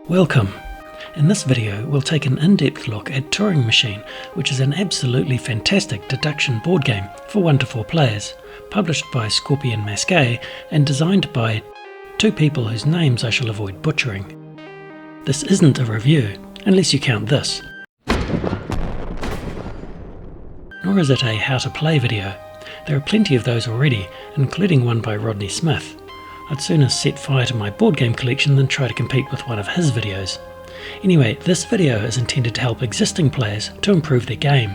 Welcome! In this video we'll take an in-depth look at Turing Machine, which is an absolutely fantastic deduction board game for 1 to 4 players, published by Scorpion Masqué and designed by two people whose names I shall avoid butchering. This isn't a review, unless you count this. Nor is it a how to play video. There are plenty of those already, including one by Rodney Smith. I'd sooner set fire to my board game collection than try to compete with one of his videos. Anyway, this video is intended to help existing players to improve their game,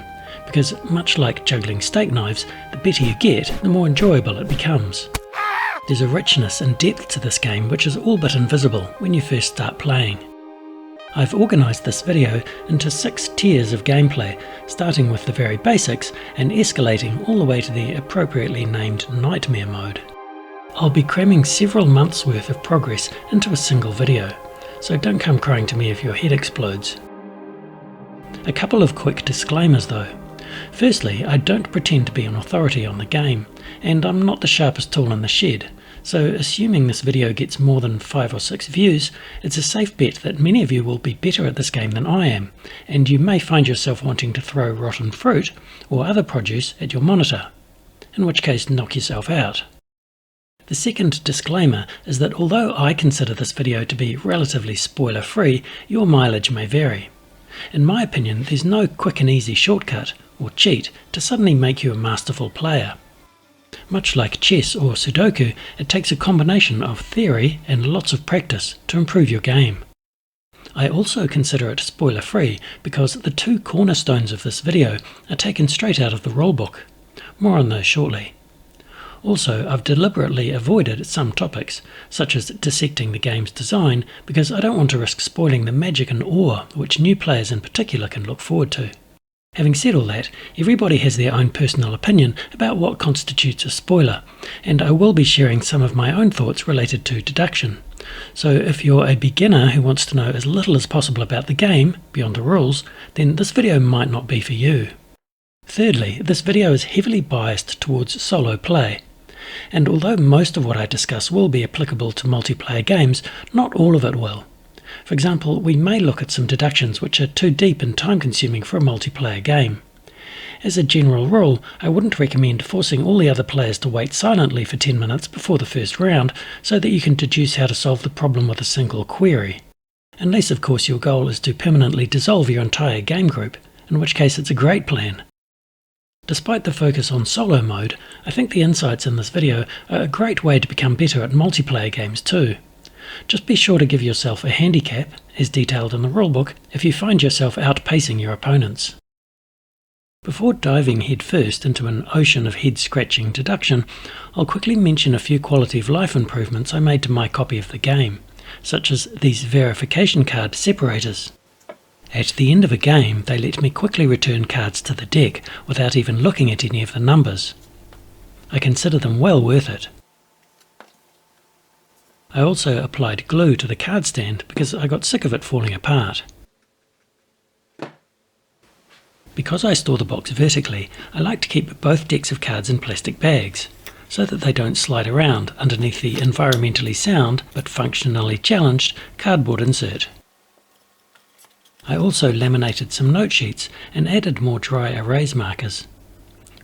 because much like juggling steak knives, the better you get, the more enjoyable it becomes. There's a richness and depth to this game which is all but invisible when you first start playing. I've organised this video into 6 tiers of gameplay, starting with the very basics and escalating all the way to the appropriately named Nightmare mode. I'll be cramming several months worth of progress into a single video, so don't come crying to me if your head explodes. A couple of quick disclaimers though. Firstly, I don't pretend to be an authority on the game, and I'm not the sharpest tool in the shed, so assuming this video gets more than 5 or 6 views, it's a safe bet that many of you will be better at this game than I am, and you may find yourself wanting to throw rotten fruit or other produce at your monitor, in which case knock yourself out. The second disclaimer is that although I consider this video to be relatively spoiler-free, your mileage may vary. In my opinion, there's no quick and easy shortcut, or cheat, to suddenly make you a masterful player. Much like chess or Sudoku, it takes a combination of theory and lots of practice to improve your game. I also consider it spoiler-free because the 2 cornerstones of this video are taken straight out of the rulebook. More on those shortly. Also, I've deliberately avoided some topics, such as dissecting the game's design, because I don't want to risk spoiling the magic and awe which new players in particular can look forward to. Having said all that, everybody has their own personal opinion about what constitutes a spoiler, and I will be sharing some of my own thoughts related to deduction. So if you're a beginner who wants to know as little as possible about the game, beyond the rules, then this video might not be for you. Thirdly, this video is heavily biased towards solo play. And although most of what I discuss will be applicable to multiplayer games, not all of it will. For example, we may look at some deductions which are too deep and time-consuming for a multiplayer game. As a general rule, I wouldn't recommend forcing all the other players to wait silently for 10 minutes before the first round so that you can deduce how to solve the problem with a single query. Unless, of course, your goal is to permanently dissolve your entire game group, in which case it's a great plan. Despite the focus on solo mode, I think the insights in this video are a great way to become better at multiplayer games too. Just be sure to give yourself a handicap, as detailed in the rulebook, if you find yourself outpacing your opponents. Before diving headfirst into an ocean of head-scratching deduction, I'll quickly mention a few quality of life improvements I made to my copy of the game, such as these verification card separators. At the end of a game, they let me quickly return cards to the deck without even looking at any of the numbers. I consider them well worth it. I also applied glue to the card stand because I got sick of it falling apart. Because I store the box vertically, I like to keep both decks of cards in plastic bags, so that they don't slide around underneath the environmentally sound but functionally challenged cardboard insert. I also laminated some note sheets and added more dry erase markers.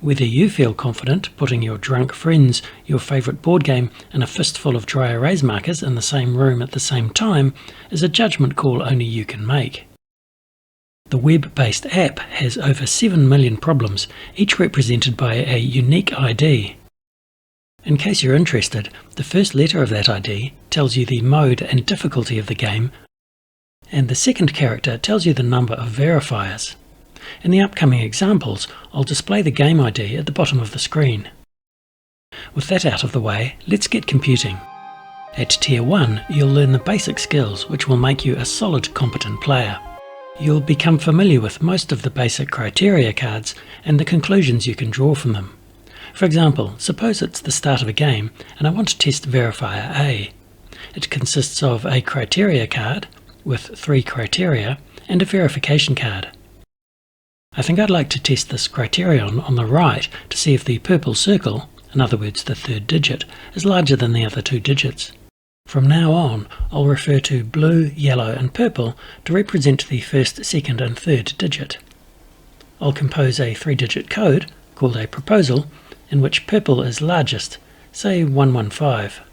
Whether you feel confident putting your drunk friends, your favourite board game and a fistful of dry erase markers in the same room at the same time is a judgment call only you can make. The web-based app has over 7 million problems, each represented by a unique ID. In case you're interested, the first letter of that ID tells you the mode and difficulty of the game, and the second character tells you the number of verifiers. In the upcoming examples, I'll display the game ID at the bottom of the screen. With that out of the way, let's get computing. At Tier 1, you'll learn the basic skills which will make you a solid, competent player. You'll become familiar with most of the basic criteria cards and the conclusions you can draw from them. For example, suppose it's the start of a game and I want to test verifier A. It consists of a criteria card, with 3 criteria, and a verification card. I think I'd like to test this criterion on the right to see if the purple circle, in other words the 3rd digit, is larger than the other 2 digits. From now on, I'll refer to blue, yellow and purple to represent the first, second and third digit. I'll compose a 3-digit code, called a proposal, in which purple is largest, say 115.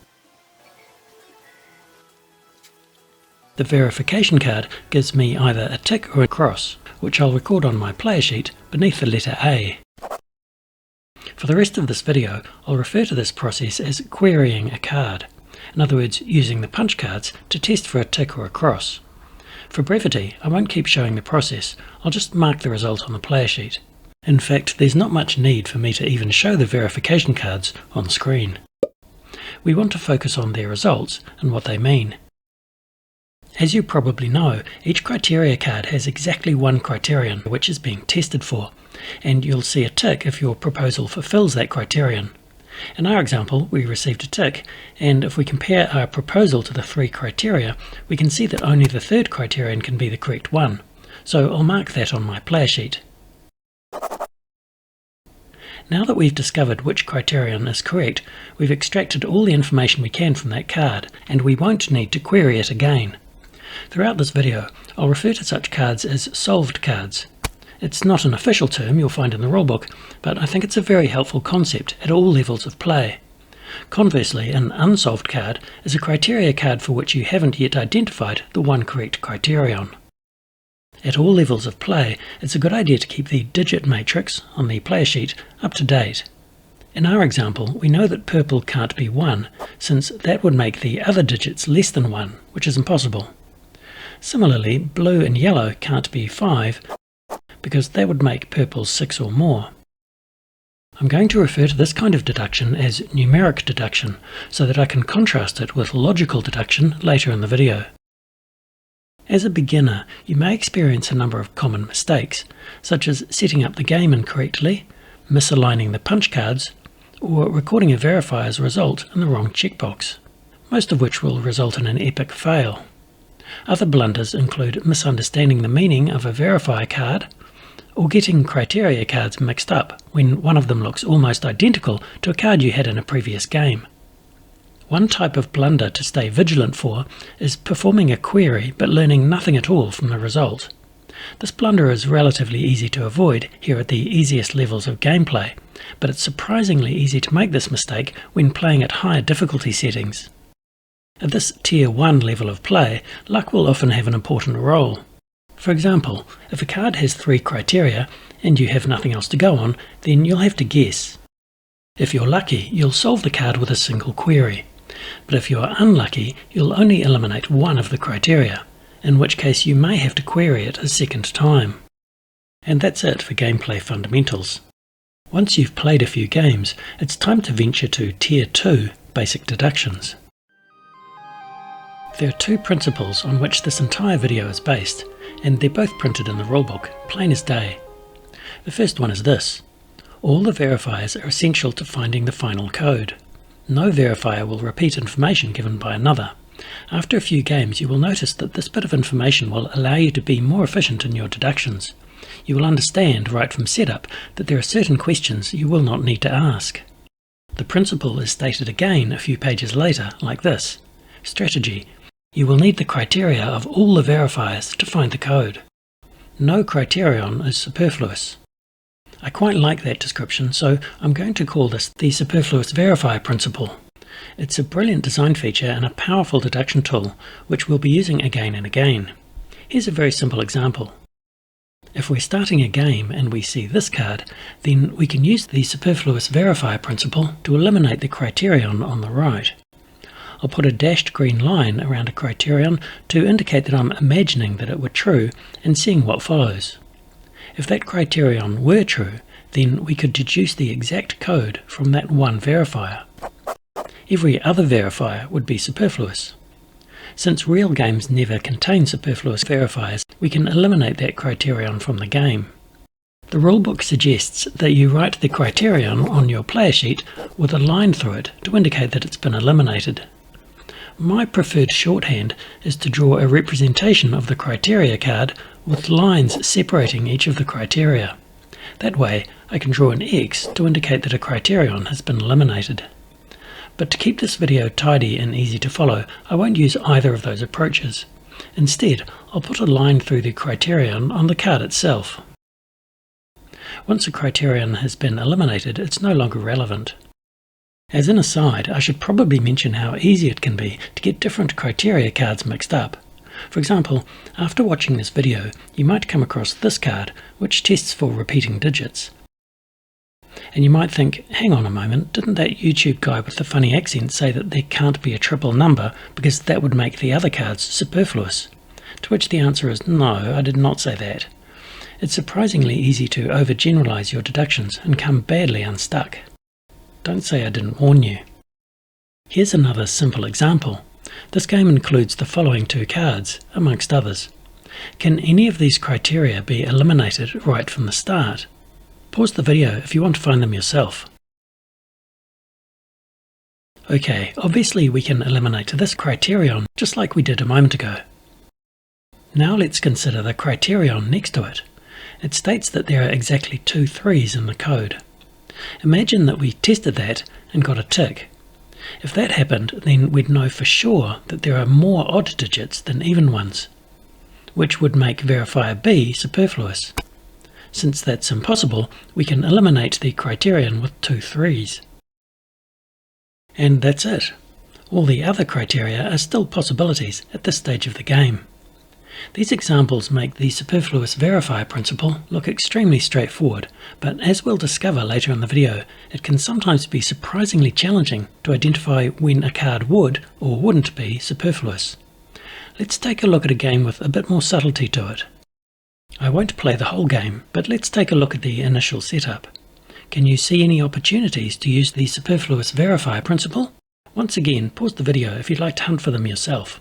The verification card gives me either a tick or a cross, which I'll record on my player sheet beneath the letter A. For the rest of this video, I'll refer to this process as querying a card. In other words, using the punch cards to test for a tick or a cross. For brevity, I won't keep showing the process, I'll just mark the result on the player sheet. In fact, there's not much need for me to even show the verification cards on screen. We want to focus on their results and what they mean. As you probably know, each criteria card has exactly one criterion which is being tested for, and you'll see a tick if your proposal fulfills that criterion. In our example, we received a tick, and if we compare our proposal to the 3 criteria, we can see that only the 3rd criterion can be the correct one, so I'll mark that on my player sheet. Now that we've discovered which criterion is correct, we've extracted all the information we can from that card, and we won't need to query it again. Throughout this video, I'll refer to such cards as solved cards. It's not an official term you'll find in the rulebook, but I think it's a very helpful concept at all levels of play. Conversely, an unsolved card is a criteria card for which you haven't yet identified the one correct criterion. At all levels of play, it's a good idea to keep the digit matrix on the player sheet up to date. In our example, we know that purple can't be 1, since that would make the other digits less than 1, which is impossible. Similarly, blue and yellow can't be 5, because that would make purple 6 or more. I'm going to refer to this kind of deduction as numeric deduction, so that I can contrast it with logical deduction later in the video. As a beginner, you may experience a number of common mistakes, such as setting up the game incorrectly, misaligning the punch cards, or recording a verifier's result in the wrong checkbox, most of which will result in an epic fail. Other blunders include misunderstanding the meaning of a verifier card, or getting criteria cards mixed up when one of them looks almost identical to a card you had in a previous game. One type of blunder to stay vigilant for is performing a query but learning nothing at all from the result. This blunder is relatively easy to avoid here at the easiest levels of gameplay, but it's surprisingly easy to make this mistake when playing at higher difficulty settings. At this Tier 1 level of play, luck will often have an important role. For example, if a card has 3 criteria and you have nothing else to go on, then you'll have to guess. If you're lucky, you'll solve the card with a single query. But if you are unlucky, you'll only eliminate one of the criteria, in which case you may have to query it a second time. And that's it for gameplay fundamentals. Once you've played a few games, it's time to venture to Tier 2 basic deductions. There are 2 principles on which this entire video is based, and they're both printed in the rulebook, plain as day. The first one is this: all the verifiers are essential to finding the final code. No verifier will repeat information given by another. After a few games, you will notice that this bit of information will allow you to be more efficient in your deductions. You will understand right from setup that there are certain questions you will not need to ask. The principle is stated again a few pages later, like this: strategy. You will need the criteria of all the verifiers to find the code. No criterion is superfluous. I quite like that description, so I'm going to call this the superfluous verifier principle. It's a brilliant design feature and a powerful deduction tool, which we'll be using again and again. Here's a very simple example. If we're starting a game and we see this card, then we can use the superfluous verifier principle to eliminate the criterion on the right. I'll put a dashed green line around a criterion to indicate that I'm imagining that it were true and seeing what follows. If that criterion were true, then we could deduce the exact code from that one verifier. Every other verifier would be superfluous. Since real games never contain superfluous verifiers, we can eliminate that criterion from the game. The rulebook suggests that you write the criterion on your player sheet with a line through it to indicate that it's been eliminated. My preferred shorthand is to draw a representation of the criteria card with lines separating each of the criteria. That way I can draw an X to indicate that a criterion has been eliminated. But to keep this video tidy and easy to follow, I won't use either of those approaches. Instead, I'll put a line through the criterion on the card itself. Once a criterion has been eliminated, it's no longer relevant. As an aside, I should probably mention how easy it can be to get different criteria cards mixed up. For example, after watching this video, you might come across this card, which tests for repeating digits. And you might think, hang on a moment, didn't that YouTube guy with the funny accent say that there can't be a triple number because that would make the other cards superfluous? To which the answer is no, I did not say that. It's surprisingly easy to overgeneralize your deductions and come badly unstuck. Don't say I didn't warn you. Here's another simple example. This game includes the following two cards, amongst others. Can any of these criteria be eliminated right from the start? Pause the video if you want to find them yourself. Okay, obviously we can eliminate this criterion just like we did a moment ago. Now let's consider the criterion next to it. It states that there are exactly 2 3s in the code. Imagine that we tested that and got a tick. If that happened, then we'd know for sure that there are more odd digits than even ones, which would make verifier B superfluous. Since that's impossible, we can eliminate the criterion with 2 3s. And that's it. All the other criteria are still possibilities at this stage of the game. These examples make the superfluous verifier principle look extremely straightforward, but as we'll discover later in the video, it can sometimes be surprisingly challenging to identify when a card would or wouldn't be superfluous. Let's take a look at a game with a bit more subtlety to it. I won't play the whole game, but let's take a look at the initial setup. Can you see any opportunities to use the superfluous verifier principle? Once again, pause the video if you'd like to hunt for them yourself.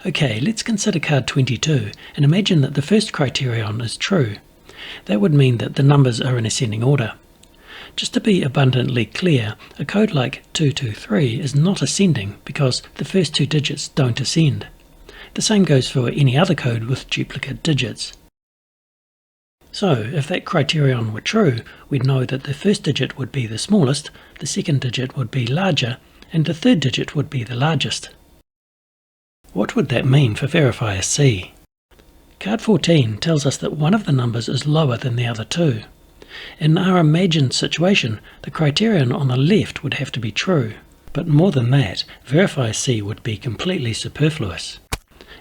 Okay, let's consider card 22 and imagine that the first criterion is true. That would mean that the numbers are in ascending order. Just to be abundantly clear, a code like 223 is not ascending because the first 2 digits don't ascend. The same goes for any other code with duplicate digits. So, if that criterion were true, we'd know that the first digit would be the smallest, the second digit would be larger, and the third digit would be the largest. What would that mean for verifier C? Card 14 tells us that one of the numbers is lower than the other 2. In our imagined situation, the criterion on the left would have to be true. But more than that, verifier C would be completely superfluous.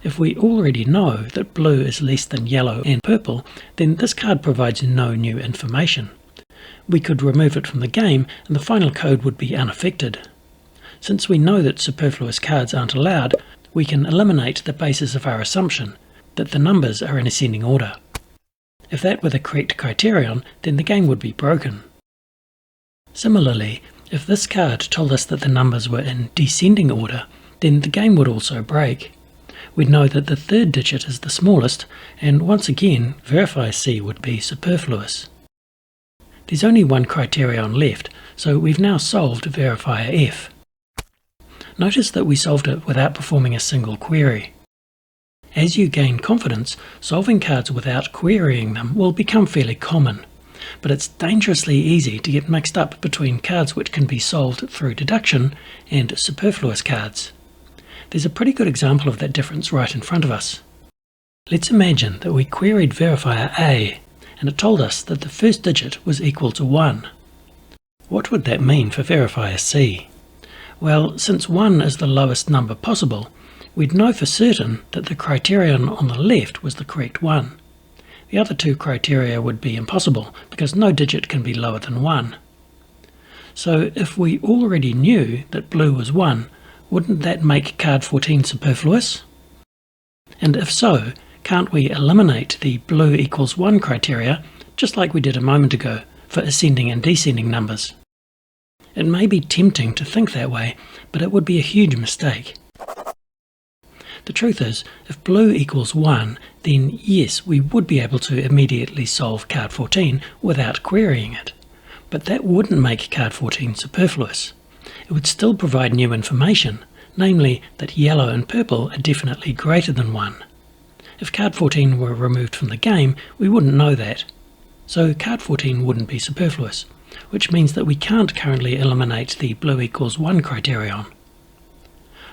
If we already know that blue is less than yellow and purple, then this card provides no new information. We could remove it from the game and the final code would be unaffected. Since we know that superfluous cards aren't allowed, we can eliminate the basis of our assumption that the numbers are in ascending order. If that were the correct criterion, then the game would be broken. Similarly, if this card told us that the numbers were in descending order, then the game would also break. We'd know that the third digit is the smallest, and once again, verifier C would be superfluous. There's only one criterion left, so we've now solved verifier F. Notice that we solved it without performing a single query. As you gain confidence, solving cards without querying them will become fairly common, but it's dangerously easy to get mixed up between cards which can be solved through deduction and superfluous cards. There's a pretty good example of that difference right in front of us. Let's imagine that we queried verifier A, and it told us that the first digit was equal to 1. What would that mean for verifier C? Well, since 1 is the lowest number possible, we'd know for certain that the criterion on the left was the correct one. The other 2 criteria would be impossible because no digit can be lower than 1. So if we already knew that blue was 1, wouldn't that make card 14 superfluous? And if so, can't we eliminate the blue equals 1 criteria just like we did a moment ago for ascending and descending numbers? It may be tempting to think that way, but it would be a huge mistake. The truth is, if blue equals 1, then yes, we would be able to immediately solve card 14 without querying it. But that wouldn't make card 14 superfluous. It would still provide new information, namely that yellow and purple are definitely greater than 1. If card 14 were removed from the game, we wouldn't know that. So card 14 wouldn't be superfluous. which means that we can't currently eliminate the blue equals 1 criterion.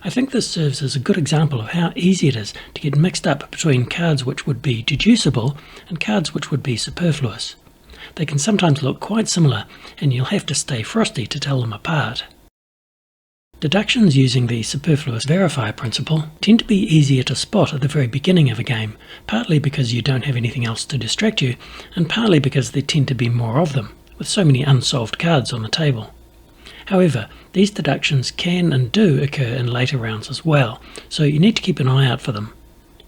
I think this serves as a good example of how easy it is to get mixed up between cards which would be deducible and cards which would be superfluous. They can sometimes look quite similar, and you'll have to stay frosty to tell them apart. Deductions using the superfluous verifier principle tend to be easier to spot at the very beginning of a game, partly because you don't have anything else to distract you, and partly because there tend to be more of them, with so many unsolved cards on the table. However, these deductions can and do occur in later rounds as well, so you need to keep an eye out for them.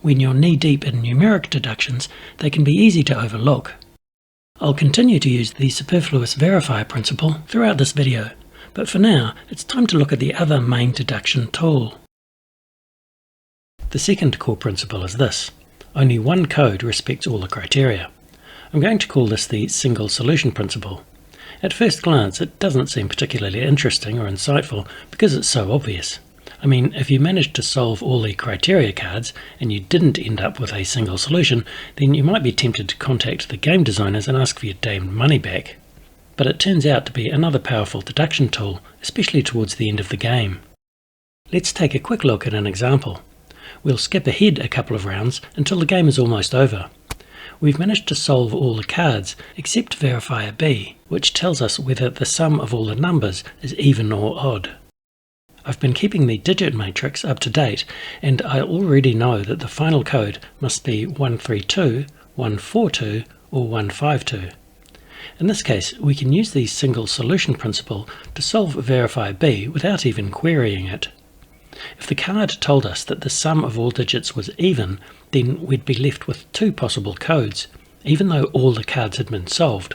When you're knee-deep in numeric deductions, they can be easy to overlook. I'll continue to use the superfluous verifier principle throughout this video, but for now, it's time to look at the other main deduction tool. The second core principle is this: only one code respects all the criteria. I'm going to call this the single solution principle. At first glance, it doesn't seem particularly interesting or insightful because it's so obvious. I mean, if you managed to solve all the criteria cards and you didn't end up with a single solution, then you might be tempted to contact the game designers and ask for your damned money back. But it turns out to be another powerful deduction tool, especially towards the end of the game. Let's take a quick look at an example. We'll skip ahead a couple of rounds until the game is almost over. We've managed to solve all the cards except verifier B, which tells us whether the sum of all the numbers is even or odd. I've been keeping the digit matrix up to date, and I already know that the final code must be 132, 142 or 152. In this case, we can use the single solution principle to solve verifier B without even querying it. If the card told us that the sum of all digits was even, then we'd be left with two possible codes, even though all the cards had been solved.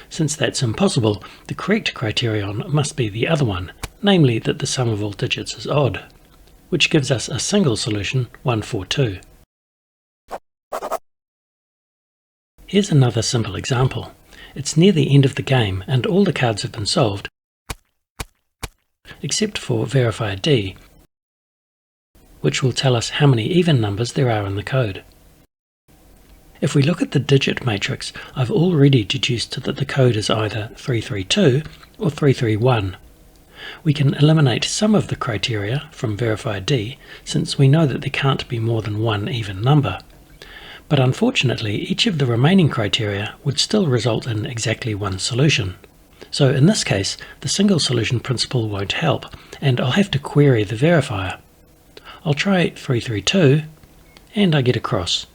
Since that's impossible, the correct criterion must be the other one, namely that the sum of all digits is odd, which gives us a single solution, 142. Here's another simple example. It's near the end of the game and all the cards have been solved, except for verifier D, which will tell us how many even numbers there are in the code. If we look at the digit matrix, I've already deduced that the code is either 332 or 331. We can eliminate some of the criteria from verifier D, since we know that there can't be more than one even number. But unfortunately, each of the remaining criteria would still result in exactly one solution. So in this case, the single solution principle won't help, and I'll have to query the verifier. I'll try 332, and I get a cross.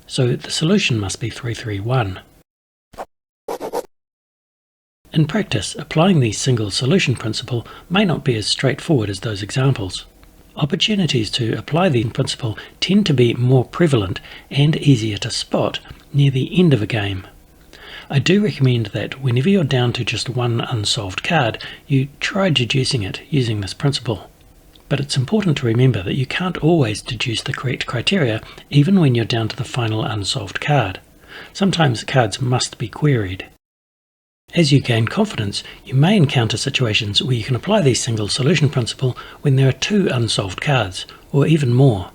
So the solution must be 331. In practice, applying the single solution principle may not be as straightforward as those examples. Opportunities to apply the principle tend to be more prevalent and easier to spot near the end of a game. I do recommend that whenever you're down to just one unsolved card, you try deducing it using this principle. But it's important to remember that you can't always deduce the correct criteria even when you're down to the final unsolved card. Sometimes cards must be queried. As you gain confidence, you may encounter situations where you can apply the single solution principle when there are two unsolved cards, or even more.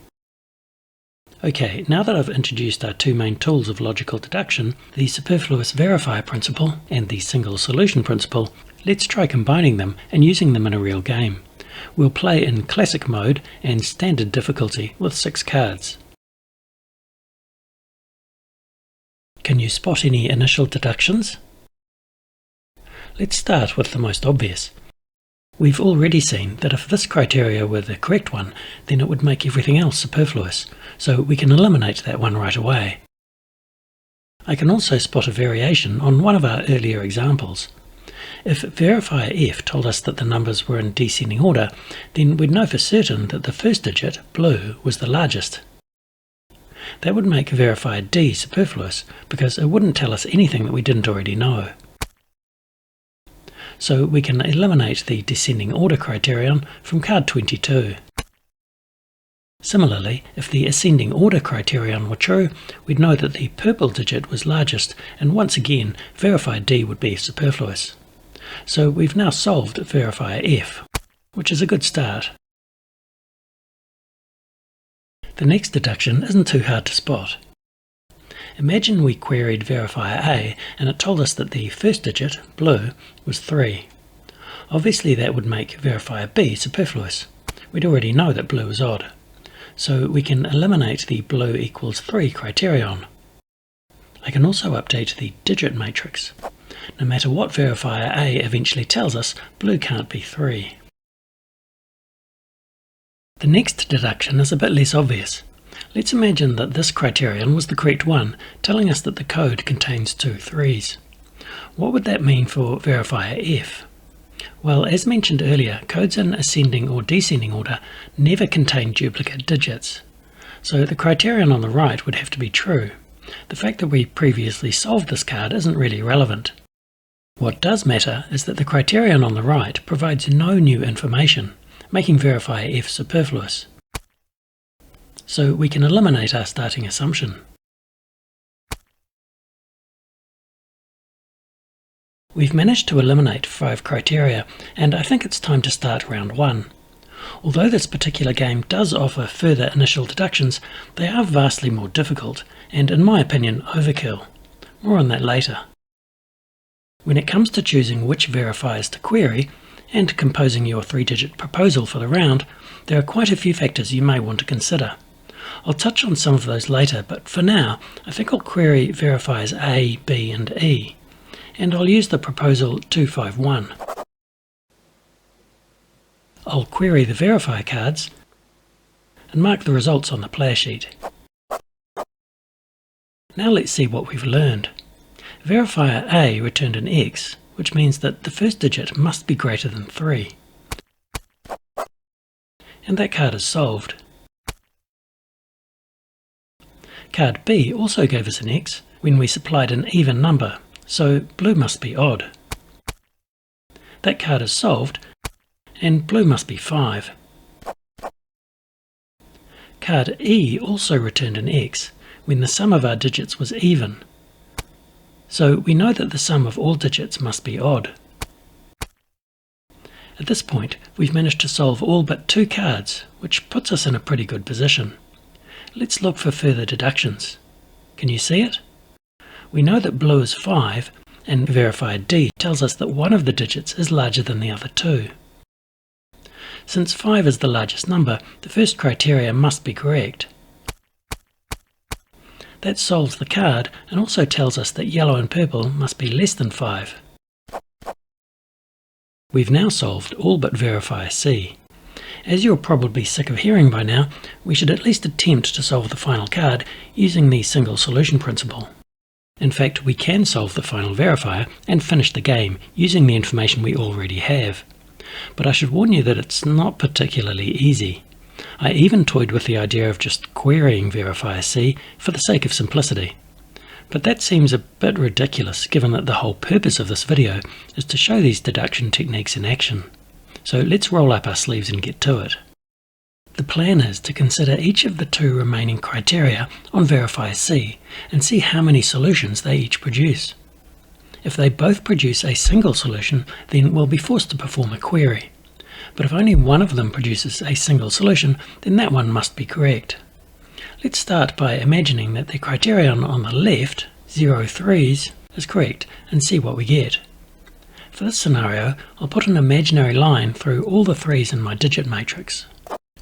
Okay, now that I've introduced our two main tools of logical deduction, the superfluous verifier principle and the single solution principle, let's try combining them and using them in a real game. We'll play in classic mode and standard difficulty with 6 cards. Can you spot any initial deductions? Let's start with the most obvious. We've already seen that if this criteria were the correct one, then it would make everything else superfluous, so we can eliminate that one right away. I can also spot a variation on one of our earlier examples. If verifier F told us that the numbers were in descending order, then we'd know for certain that the first digit, blue, was the largest. That would make verifier D superfluous, because it wouldn't tell us anything that we didn't already know. So we can eliminate the descending order criterion from card 22. Similarly, if the ascending order criterion were true, we'd know that the purple digit was largest, and once again, verifier D would be superfluous. So we've now solved verifier F, which is a good start. The next deduction isn't too hard to spot. Imagine we queried verifier A and it told us that the first digit, blue, was 3. Obviously that would make verifier B superfluous. We'd already know that blue is odd. So we can eliminate the blue equals 3 criterion. I can also update the digit matrix. No matter what verifier A eventually tells us, blue can't be 3. The next deduction is a bit less obvious. Let's imagine that this criterion was the correct one, telling us that the code contains 2 3s. What would that mean for verifier F? Well, as mentioned earlier, codes in ascending or descending order never contain duplicate digits. So the criterion on the right would have to be true. The fact that we previously solved this card isn't really relevant. What does matter is that the criterion on the right provides no new information, making verifier F superfluous. So we can eliminate our starting assumption. We've managed to eliminate 5 criteria, and I think it's time to start round 1. Although this particular game does offer further initial deductions, they are vastly more difficult, and in my opinion overkill. More on that later. When it comes to choosing which verifiers to query, and composing your 3-digit proposal for the round, there are quite a few factors you may want to consider. I'll touch on some of those later, but for now, I think I'll query verifiers A, B and E, and I'll use the proposal 251. I'll query the verifier cards and mark the results on the player sheet. Now let's see what we've learned. Verifier A returned an X, which means that the first digit must be greater than 3. And that card is solved. Card B also gave us an X when we supplied an even number, so blue must be odd. That card is solved, and blue must be 5. Card E also returned an X when the sum of our digits was even, so we know that the sum of all digits must be odd. At this point, we've managed to solve all but 2 cards, which puts us in a pretty good position. Let's look for further deductions. Can you see it? We know that blue is 5, and verifier D tells us that one of the digits is larger than the other 2. Since 5 is the largest number, the first criteria must be correct. That solves the card and also tells us that yellow and purple must be less than 5. We've now solved all but verifier C. As you're probably sick of hearing by now, we should at least attempt to solve the final card using the single solution principle. In fact, we can solve the final verifier and finish the game using the information we already have. But I should warn you that it's not particularly easy. I even toyed with the idea of just querying verifier C for the sake of simplicity. But that seems a bit ridiculous given that the whole purpose of this video is to show these deduction techniques in action. So let's roll up our sleeves and get to it. The plan is to consider each of the 2 remaining criteria on verifier C and see how many solutions they each produce. If they both produce a single solution, then we'll be forced to perform a query. But if only one of them produces a single solution, then that one must be correct. Let's start by imagining that the criterion on the left, 0 3s, is correct and see what we get. For this scenario, I'll put an imaginary line through all the 3s in my digit matrix.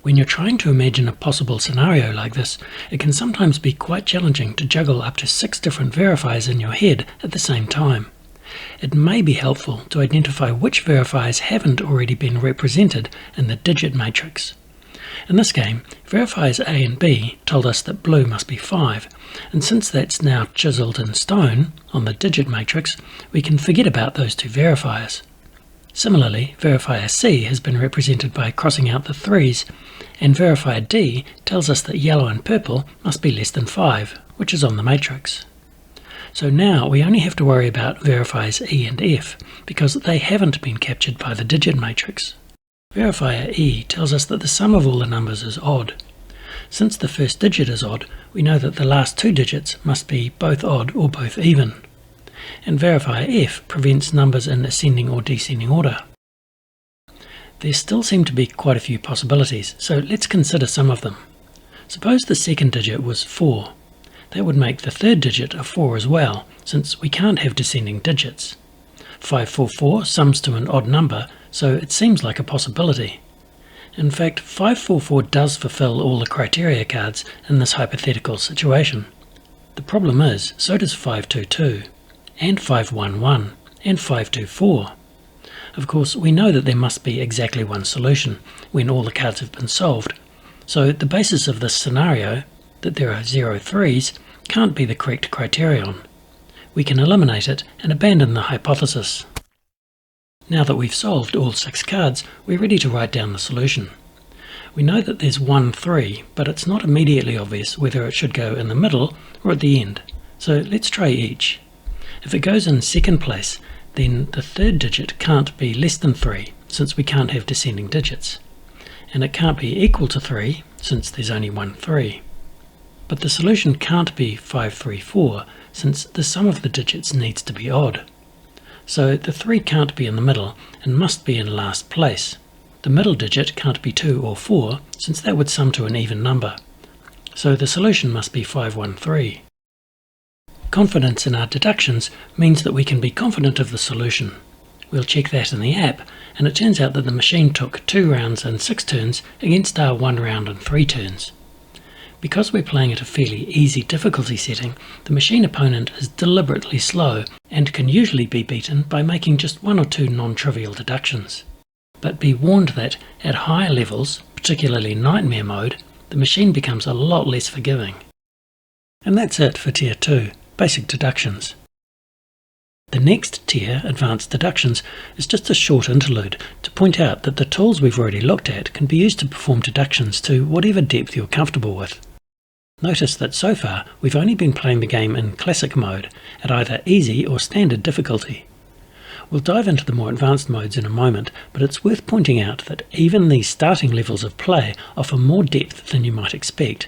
When you're trying to imagine a possible scenario like this, it can sometimes be quite challenging to juggle up to 6 different verifiers in your head at the same time. It may be helpful to identify which verifiers haven't already been represented in the digit matrix. In this game, verifiers A and B told us that blue must be 5, and since that's now chiseled in stone on the digit matrix, we can forget about those 2 verifiers. Similarly, verifier C has been represented by crossing out the 3s, and verifier D tells us that yellow and purple must be less than 5, which is on the matrix. So now we only have to worry about verifiers E and F, because they haven't been captured by the digit matrix. Verifier E tells us that the sum of all the numbers is odd. Since the first digit is odd, we know that the last 2 digits must be both odd or both even. And verifier F prevents numbers in ascending or descending order. There still seem to be quite a few possibilities, so let's consider some of them. Suppose the second digit was 4. That would make the third digit a 4 as well, since we can't have descending digits. 544 sums to an odd number, so it seems like a possibility. In fact, 544 does fulfill all the criteria cards in this hypothetical situation. The problem is, so does 522, and 511, and 524. Of course, we know that there must be exactly one solution when all the cards have been solved, so the basis of this scenario, that there are 0 3s, can't be the correct criterion. We can eliminate it and abandon the hypothesis. Now that we've solved all 6 cards, we're ready to write down the solution. We know that there's 1 3, but it's not immediately obvious whether it should go in the middle or at the end, so let's try each. If it goes in second place, then the third digit can't be less than 3, since we can't have descending digits. And it can't be equal to 3, since there's only 1 3. But the solution can't be 534, since the sum of the digits needs to be odd. So the 3 can't be in the middle, and must be in last place. The middle digit can't be 2 or 4, since that would sum to an even number. So the solution must be 513. Confidence in our deductions means that we can be confident of the solution. We'll check that in the app, and it turns out that the machine took 2 rounds and 6 turns against our 1 round and 3 turns. Because we're playing at a fairly easy difficulty setting, the machine opponent is deliberately slow and can usually be beaten by making just 1 or 2 non-trivial deductions. But be warned that at higher levels, particularly Nightmare mode, the machine becomes a lot less forgiving. And that's it for Tier 2, Basic Deductions. The next tier, Advanced Deductions, is just a short interlude to point out that the tools we've already looked at can be used to perform deductions to whatever depth you're comfortable with. Notice that so far we've only been playing the game in Classic mode at either easy or standard difficulty. We'll dive into the more advanced modes in a moment, but it's worth pointing out that even these starting levels of play offer more depth than you might expect.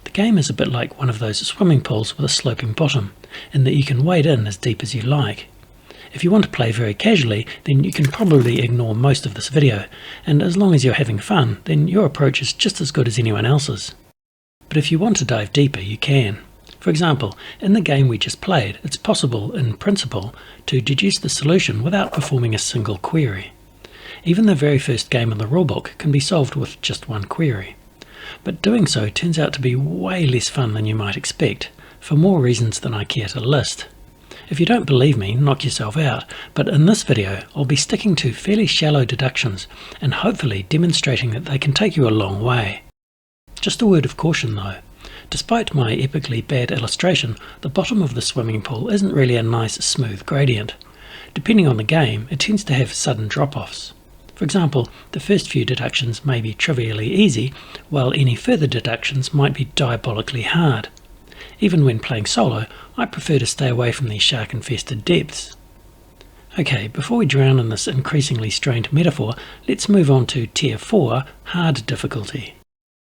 The game is a bit like one of those swimming pools with a sloping bottom, in that you can wade in as deep as you like. If you want to play very casually, then you can probably ignore most of this video, and as long as you're having fun, then your approach is just as good as anyone else's. But if you want to dive deeper, you can. For example, in the game we just played, it's possible, in principle, to deduce the solution without performing a single query. Even the very first game in the rulebook can be solved with just 1 query. But doing so turns out to be way less fun than you might expect, for more reasons than I care to list. If you don't believe me, knock yourself out, but in this video I'll be sticking to fairly shallow deductions and hopefully demonstrating that they can take you a long way. Just a word of caution though. Despite my epically bad illustration, the bottom of the swimming pool isn't really a nice smooth gradient. Depending on the game, it tends to have sudden drop-offs. For example, the first few deductions may be trivially easy, while any further deductions might be diabolically hard. Even when playing solo, I prefer to stay away from these shark-infested depths. Okay, before we drown in this increasingly strained metaphor, let's move on to Tier 4, Hard Difficulty.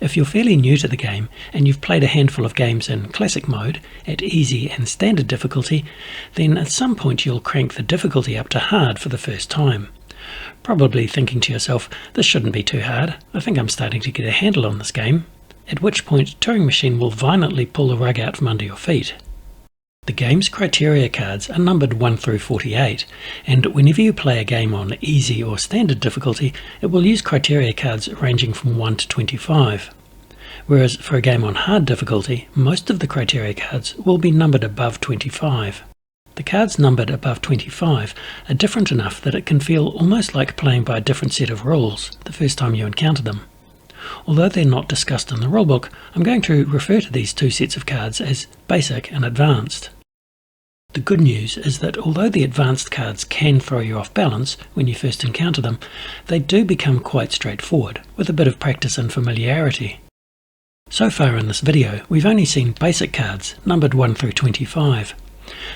If you're fairly new to the game, and you've played a handful of games in Classic mode, at Easy and Standard difficulty, then at some point you'll crank the difficulty up to Hard for the first time. Probably thinking to yourself, this shouldn't be too hard, I think I'm starting to get a handle on this game, at which point Turing Machine will violently pull the rug out from under your feet. The game's criteria cards are numbered 1 through 48, and whenever you play a game on Easy or Standard difficulty, it will use criteria cards ranging from 1 to 25. Whereas for a game on Hard difficulty, most of the criteria cards will be numbered above 25. The cards numbered above 25 are different enough that it can feel almost like playing by a different set of rules the first time you encounter them. Although they're not discussed in the rulebook, I'm going to refer to these 2 sets of cards as Basic and Advanced. The good news is that although the advanced cards can throw you off balance when you first encounter them, they do become quite straightforward, with a bit of practice and familiarity. So far in this video, we've only seen basic cards, numbered 1 through 25.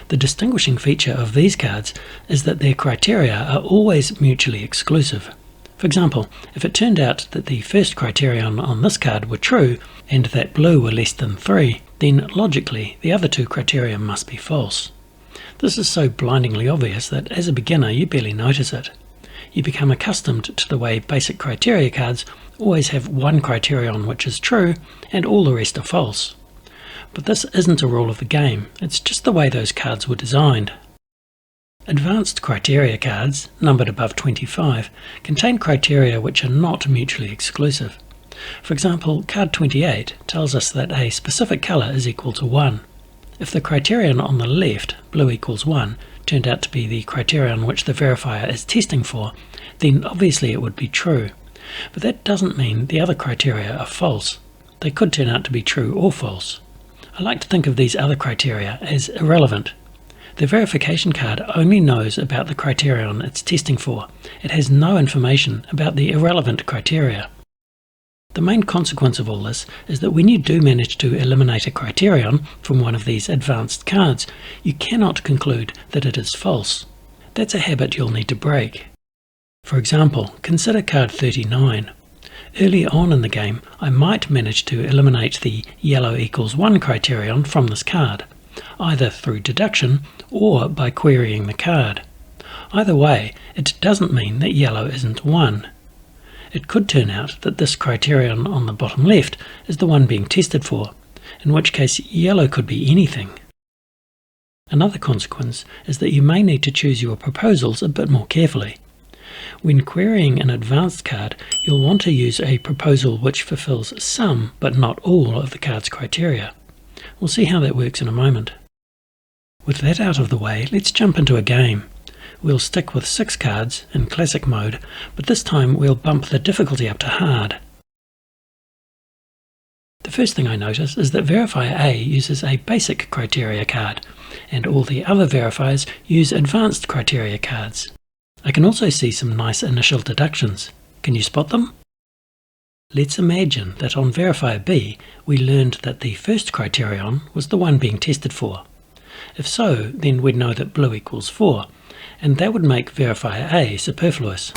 The distinguishing feature of these cards is that their criteria are always mutually exclusive. For example, if it turned out that the first criterion on this card were true, and that blue were less than 3, then logically the other 2 criteria must be false. This is so blindingly obvious that as a beginner you barely notice it. You become accustomed to the way basic criteria cards always have 1 criterion which is true and all the rest are false. But this isn't a rule of the game, it's just the way those cards were designed. Advanced criteria cards, numbered above 25, contain criteria which are not mutually exclusive. For example, card 28 tells us that a specific colour is equal to 1. If the criterion on the left, blue equals 1, turned out to be the criterion which the verifier is testing for, then obviously it would be true. But that doesn't mean the other criteria are false. They could turn out to be true or false. I like to think of these other criteria as irrelevant. The verification card only knows about the criterion it's testing for. It has no information about the irrelevant criteria. The main consequence of all this is that when you do manage to eliminate a criterion from one of these advanced cards, you cannot conclude that it is false. That's a habit you'll need to break. For example, consider card 39. Early on in the game, I might manage to eliminate the yellow equals 1 criterion from this card, either through deduction or by querying the card. Either way, it doesn't mean that yellow isn't 1. It could turn out that this criterion on the bottom left is the one being tested for, in which case yellow could be anything. Another consequence is that you may need to choose your proposals a bit more carefully. When querying an advanced card, you'll want to use a proposal which fulfills some but not all of the card's criteria. We'll see how that works in a moment. With that out of the way, let's jump into a game. We'll stick with 6 cards in classic mode, but this time we'll bump the difficulty up to hard. The first thing I notice is that verifier A uses a basic criteria card, and all the other verifiers use advanced criteria cards. I can also see some nice initial deductions. Can you spot them? Let's imagine that on verifier B we learned that the first criterion was the one being tested for. If so, then we'd know that blue equals 4, and that would make verifier A superfluous.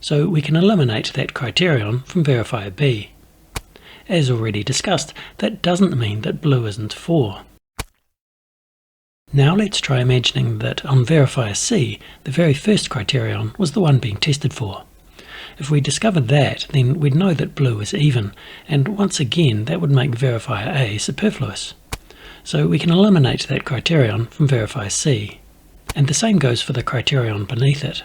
So we can eliminate that criterion from verifier B. As already discussed, that doesn't mean that blue isn't 4. Now let's try imagining that on verifier C, the very first criterion was the one being tested for. If we discovered that, then we'd know that blue is even, and once again that would make verifier A superfluous. So we can eliminate that criterion from verifier C. And the same goes for the criterion beneath it.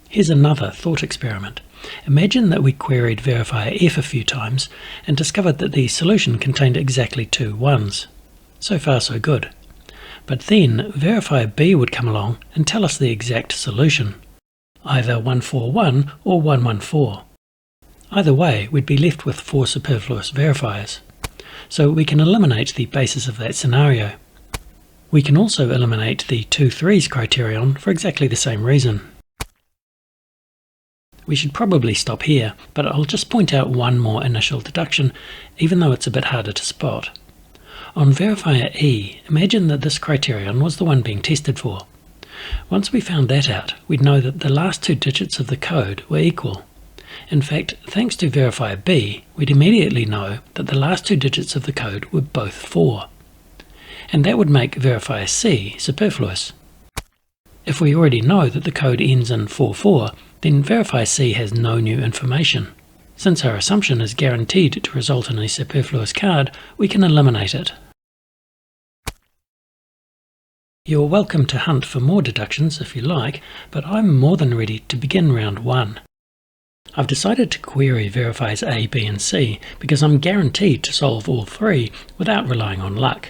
Here's another thought experiment. Imagine that we queried verifier F a few times and discovered that the solution contained exactly 2 1s. So far so good. But then verifier B would come along and tell us the exact solution, either 141 or 114. Either way, we'd be left with 4 superfluous verifiers. So we can eliminate the basis of that scenario. We can also eliminate the 2 3s criterion for exactly the same reason. We should probably stop here, but I'll just point out one more initial deduction, even though it's a bit harder to spot. On verifier E, imagine that this criterion was the one being tested for. Once we found that out, we'd know that the last 2 digits of the code were equal. In fact, thanks to verifier B, we'd immediately know that the last 2 digits of the code were both 4. And that would make verifier C superfluous. If we already know that the code ends in 44, then verifier C has no new information. Since our assumption is guaranteed to result in a superfluous card, we can eliminate it. You're welcome to hunt for more deductions if you like, but I'm more than ready to begin round 1. I've decided to query verifiers A, B and C because I'm guaranteed to solve all 3 without relying on luck.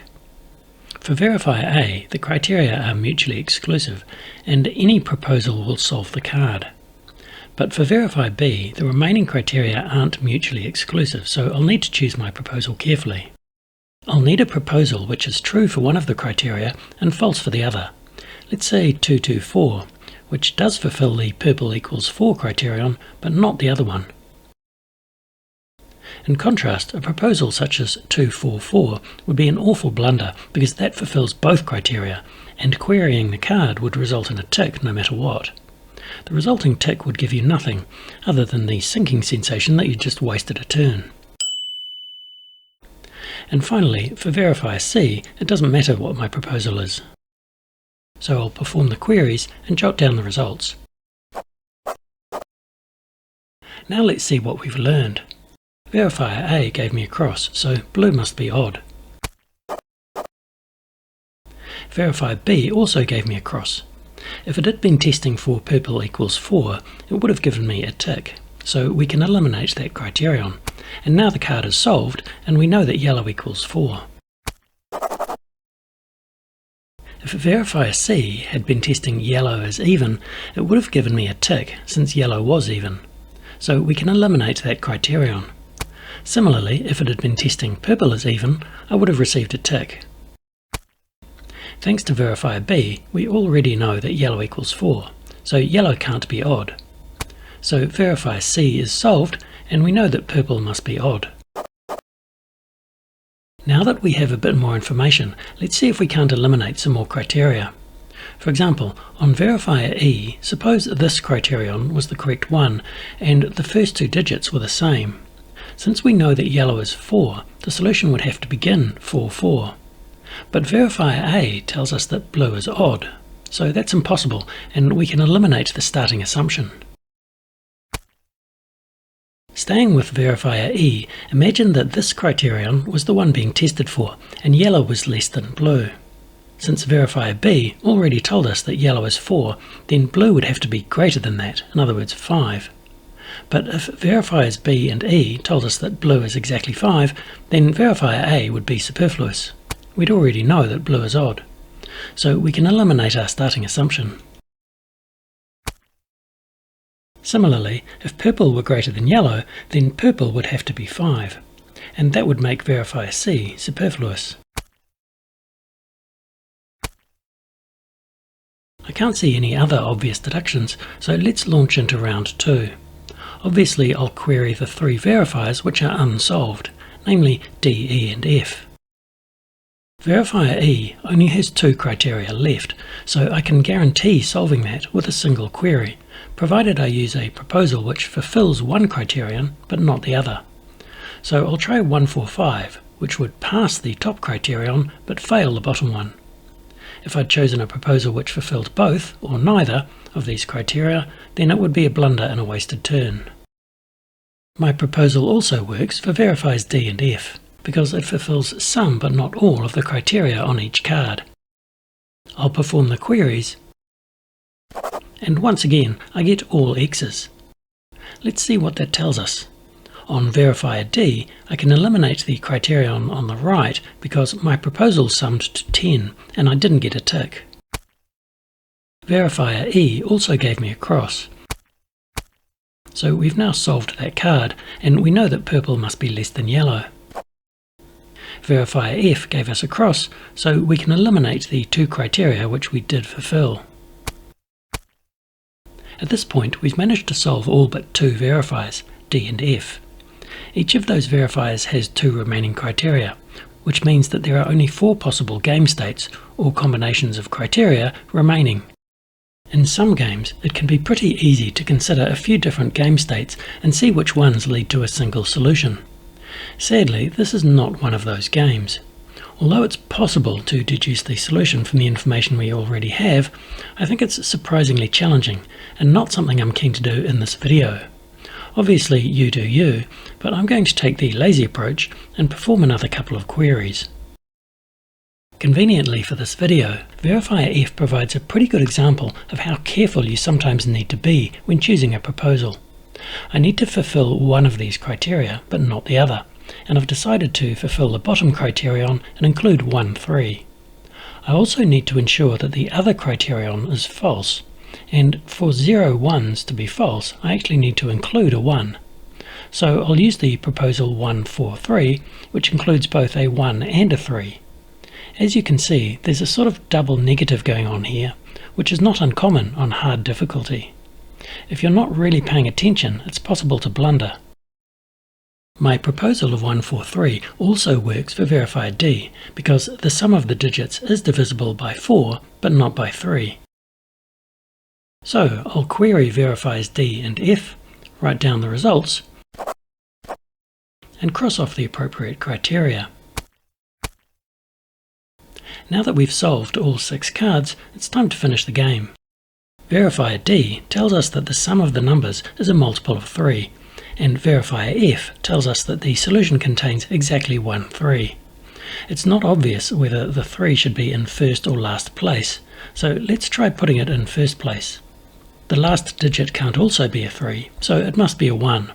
For verifier A, the criteria are mutually exclusive, and any proposal will solve the card. But for verifier B, the remaining criteria aren't mutually exclusive, so I'll need to choose my proposal carefully. I'll need a proposal which is true for one of the criteria and false for the other. Let's say 224, which does fulfill the purple equals 4 criterion, but not the other one. In contrast, a proposal such as 244 would be an awful blunder because that fulfills both criteria, and querying the card would result in a tick no matter what. The resulting tick would give you nothing, other than the sinking sensation that you just wasted a turn. And finally, for verifier C, it doesn't matter what my proposal is. So I'll perform the queries and jot down the results. Now let's see what we've learned. Verifier A gave me a cross, so blue must be odd. Verifier B also gave me a cross. If it had been testing for purple equals 4, it would have given me a tick, so we can eliminate that criterion. And now the card is solved, and we know that yellow equals 4. If Verifier C had been testing yellow as even, it would have given me a tick, since yellow was even. So we can eliminate that criterion. Similarly, if it had been testing purple as even, I would have received a tick. Thanks to Verifier B, we already know that yellow equals 4, so yellow can't be odd. So Verifier C is solved, and we know that purple must be odd. Now that we have a bit more information, let's see if we can't eliminate some more criteria. For example, on Verifier E, suppose this criterion was the correct one, and the first two digits were the same. Since we know that yellow is 4, the solution would have to begin 4-4. But Verifier A tells us that blue is odd, so that's impossible, and we can eliminate the starting assumption. Staying with Verifier E, imagine that this criterion was the one being tested for, and yellow was less than blue. Since Verifier B already told us that yellow is 4, then blue would have to be greater than that, in other words 5. But if Verifiers B and E told us that blue is exactly 5, then Verifier A would be superfluous. We'd already know that blue is odd. So we can eliminate our starting assumption. Similarly, if purple were greater than yellow, then purple would have to be 5, and that would make Verifier C superfluous. I can't see any other obvious deductions, so let's launch into round 2. Obviously I'll query the 3 verifiers which are unsolved, namely D, E and F. Verifier E only has 2 criteria left, so I can guarantee solving that with a single query, provided I use a proposal which fulfills one criterion but not the other. So I'll try 145, which would pass the top criterion but fail the bottom one. If I'd chosen a proposal which fulfilled both, or neither, of these criteria, then it would be a blunder and a wasted turn. My proposal also works for verifiers D and F, because it fulfills some but not all of the criteria on each card. I'll perform the queries, and once again I get all X's. Let's see what that tells us. On Verifier D, I can eliminate the criterion on the right because my proposal summed to 10 and I didn't get a tick. Verifier E also gave me a cross. So we've now solved that card, and we know that purple must be less than yellow. Verifier F gave us a cross, so we can eliminate the 2 criteria which we did fulfill. At this point we've managed to solve all but 2 verifiers, D and F. Each of those verifiers has 2 remaining criteria, which means that there are only 4 possible game states, or combinations of criteria, remaining. In some games, it can be pretty easy to consider a few different game states and see which ones lead to a single solution. Sadly, this is not one of those games. Although it's possible to deduce the solution from the information we already have, I think it's surprisingly challenging, and not something I'm keen to do in this video. Obviously you do you, but I'm going to take the lazy approach and perform another couple of queries. Conveniently for this video, Verifier F provides a pretty good example of how careful you sometimes need to be when choosing a proposal. I need to fulfill one of these criteria, but not the other, and I've decided to fulfill the bottom criterion and include 1-3. I also need to ensure that the other criterion is false, and for 0 1s to be false, I actually need to include a 1. So I'll use the proposal 1-4-3, which includes both a 1 and a 3. As you can see, there's a sort of double negative going on here, which is not uncommon on hard difficulty. If you're not really paying attention, it's possible to blunder. My proposal of 1-4-3 also works for Verifier D, because the sum of the digits is divisible by 4, but not by 3. So I'll query verifiers D and F, write down the results, and cross off the appropriate criteria. Now that we've solved all 6 cards, it's time to finish the game. Verifier D tells us that the sum of the numbers is a multiple of 3, and Verifier F tells us that the solution contains exactly 1-3. It's not obvious whether the 3 should be in first or last place, so let's try putting it in first place. The last digit can't also be a 3, so it must be a 1.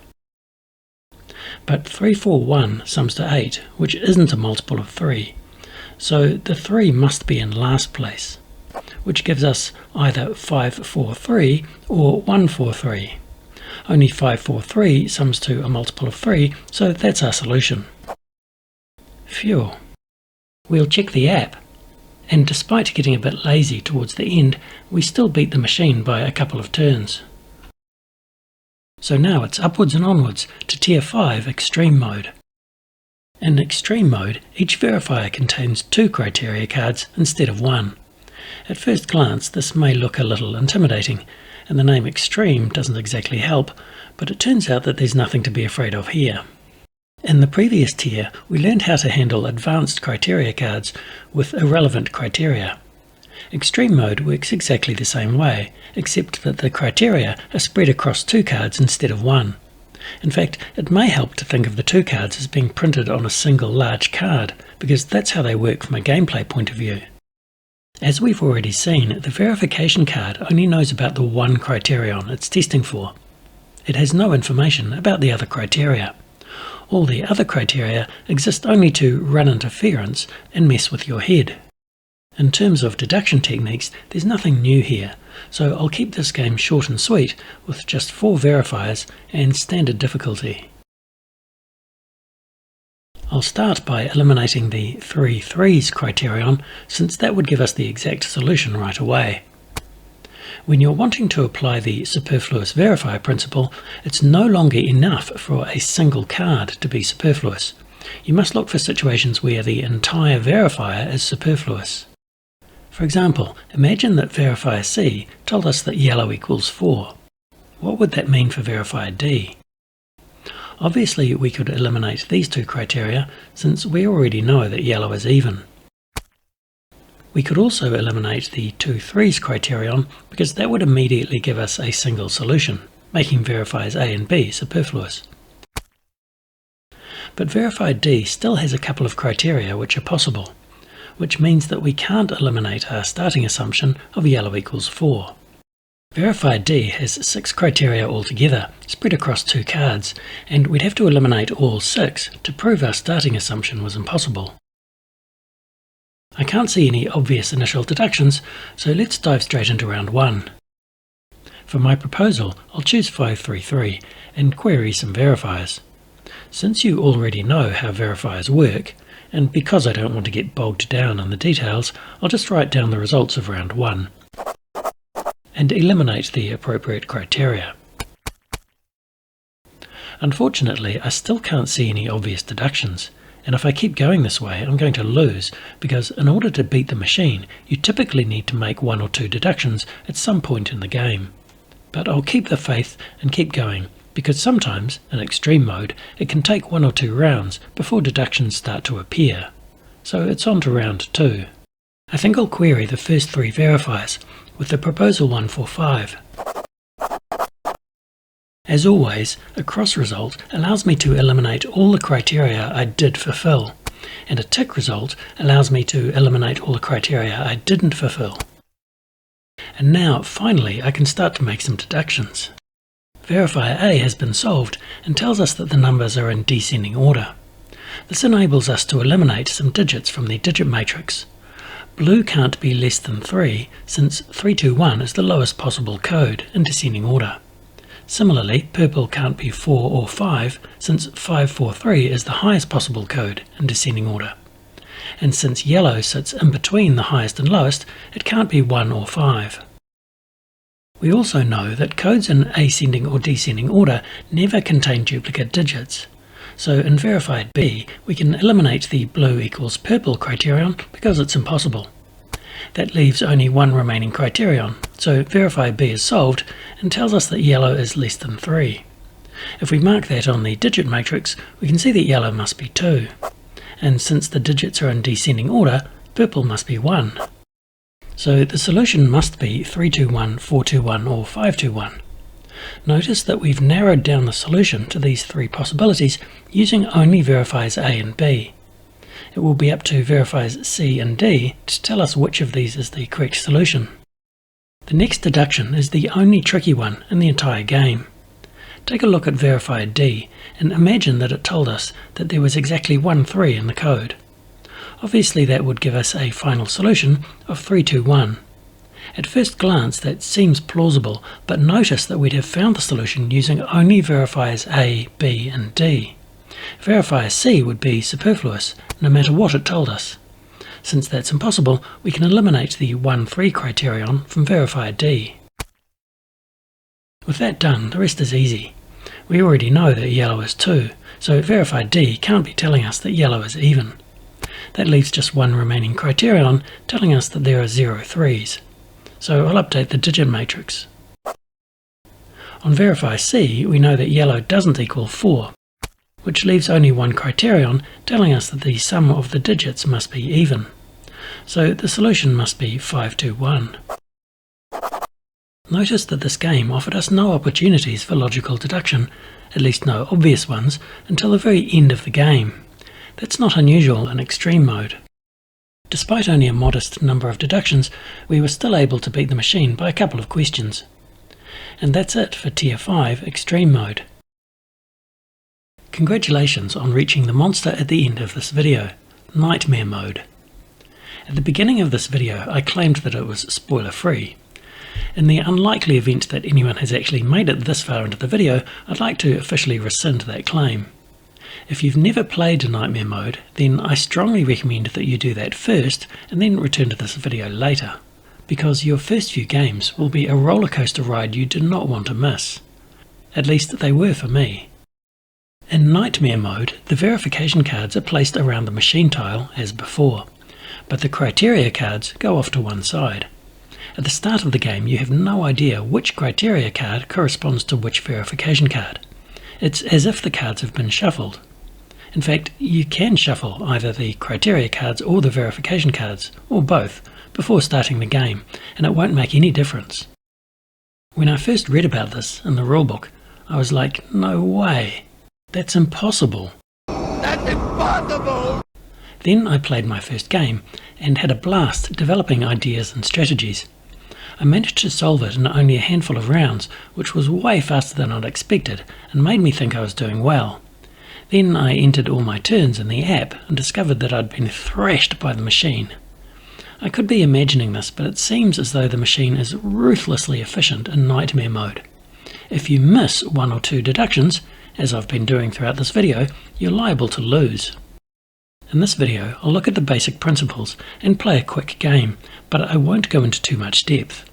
But 3, 4, 1 sums to 8, which isn't a multiple of 3, so the 3 must be in last place, which gives us either 5, 4, 3 or 1, 4, 3. Only 5, 4, 3 sums to a multiple of 3, so that's our solution. Phew. We'll check the app, and despite getting a bit lazy towards the end, we still beat the machine by a couple of turns. So now it's upwards and onwards to Tier 5 Extreme Mode. In Extreme Mode, each verifier contains 2 criteria cards instead of 1. At first glance this may look a little intimidating, and the name Extreme doesn't exactly help, but it turns out that there's nothing to be afraid of here. In the previous tier, we learned how to handle advanced criteria cards with irrelevant criteria. Extreme Mode works exactly the same way, except that the criteria are spread across 2 cards instead of 1. In fact, it may help to think of the 2 cards as being printed on a single large card, because that's how they work from a gameplay point of view. As we've already seen, the verification card only knows about the 1 criterion it's testing for. It has no information about the other criteria. All the other criteria exist only to run interference and mess with your head. In terms of deduction techniques, there's nothing new here, so I'll keep this game short and sweet with just 4 verifiers and standard difficulty. I'll start by eliminating the 3 threes criterion, since that would give us the exact solution right away. When you're wanting to apply the superfluous verifier principle, it's no longer enough for a single card to be superfluous. You must look for situations where the entire verifier is superfluous. For example, imagine that verifier C told us that yellow equals 4. What would that mean for verifier D? Obviously we could eliminate these 2 criteria, since we already know that yellow is even. We could also eliminate the 2 threes criterion, because that would immediately give us a single solution, making verifiers A and B superfluous. But verifier D still has a couple of criteria which are possible, which means that we can't eliminate our starting assumption of yellow equals 4. Verifier D has 6 criteria altogether, spread across 2 cards, and we'd have to eliminate all 6 to prove our starting assumption was impossible. I can't see any obvious initial deductions, so let's dive straight into round 1. For my proposal, I'll choose 533 and query some verifiers. Since you already know how verifiers work, and because I don't want to get bogged down in the details, I'll just write down the results of round 1 and eliminate the appropriate criteria. Unfortunately, I still can't see any obvious deductions, and if I keep going this way I'm going to lose, because in order to beat the machine you typically need to make 1 or 2 deductions at some point in the game. But I'll keep the faith and keep going, because sometimes, in extreme mode, it can take 1 or 2 rounds before deductions start to appear. So it's on to round 2. I think I'll query the first 3 verifiers with the proposal 145. As always, a cross result allows me to eliminate all the criteria I did fulfill, and a tick result allows me to eliminate all the criteria I didn't fulfill. And now, finally, I can start to make some deductions. Verifier A has been solved and tells us that the numbers are in descending order. This enables us to eliminate some digits from the digit matrix. Blue can't be less than 3, since 321 is the lowest possible code in descending order. Similarly, purple can't be 4 or 5, since 543 is the highest possible code in descending order. And since yellow sits in between the highest and lowest, it can't be 1 or 5. We also know that codes in ascending or descending order never contain duplicate digits. So in verified B, we can eliminate the blue equals purple criterion because it's impossible. That leaves only 1 remaining criterion, so verify B is solved and tells us that yellow is less than 3. If we mark that on the digit matrix, we can see that yellow must be 2. And since the digits are in descending order, purple must be 1. So the solution must be 321, 421 or 521. Notice that we've narrowed down the solution to these 3 possibilities using only verifiers A and B. It will be up to verifiers C and D to tell us which of these is the correct solution. The next deduction is the only tricky one in the entire game. Take a look at verifier D and imagine that it told us that there was exactly one 3 in the code. Obviously that would give us a final solution of 321. At first glance that seems plausible, but notice that we'd have found the solution using only verifiers A, B and D. Verifier C would be superfluous, no matter what it told us. Since that's impossible, we can eliminate the 1-3 criterion from verifier D. With that done, the rest is easy. We already know that yellow is 2, so verifier D can't be telling us that yellow is even. That leaves just one remaining criterion telling us that there are 0 3s. So I'll update the digit matrix. On verifier C, we know that yellow doesn't equal 4, which leaves only one criterion telling us that the sum of the digits must be even. So the solution must be 521. Notice that this game offered us no opportunities for logical deduction, at least no obvious ones, until the very end of the game. That's not unusual in extreme mode. Despite only a modest number of deductions, we were still able to beat the machine by a couple of questions. And that's it for Tier 5 Extreme Mode. Congratulations on reaching the monster at the end of this video, Nightmare Mode. At the beginning of this video I claimed that it was spoiler-free. In the unlikely event that anyone has actually made it this far into the video, I'd like to officially rescind that claim. If you've never played Nightmare Mode, then I strongly recommend that you do that first and then return to this video later, because your first few games will be a roller coaster ride you do not want to miss. At least they were for me. In Nightmare Mode, the verification cards are placed around the machine tile as before, but the criteria cards go off to one side. At the start of the game you have no idea which criteria card corresponds to which verification card. It's as if the cards have been shuffled. In fact, you can shuffle either the criteria cards or the verification cards, or both, before starting the game, and it won't make any difference. When I first read about this in the rulebook, I was like, no way, that's impossible. That's impossible! Then I played my first game, and had a blast developing ideas and strategies. I managed to solve it in only a handful of rounds, which was way faster than I'd expected, and made me think I was doing well. Then I entered all my turns in the app and discovered that I'd been thrashed by the machine. I could be imagining this, but it seems as though the machine is ruthlessly efficient in Nightmare Mode. If you miss 1 or 2 deductions, as I've been doing throughout this video, you're liable to lose. In this video, I'll look at the basic principles and play a quick game, but I won't go into too much depth.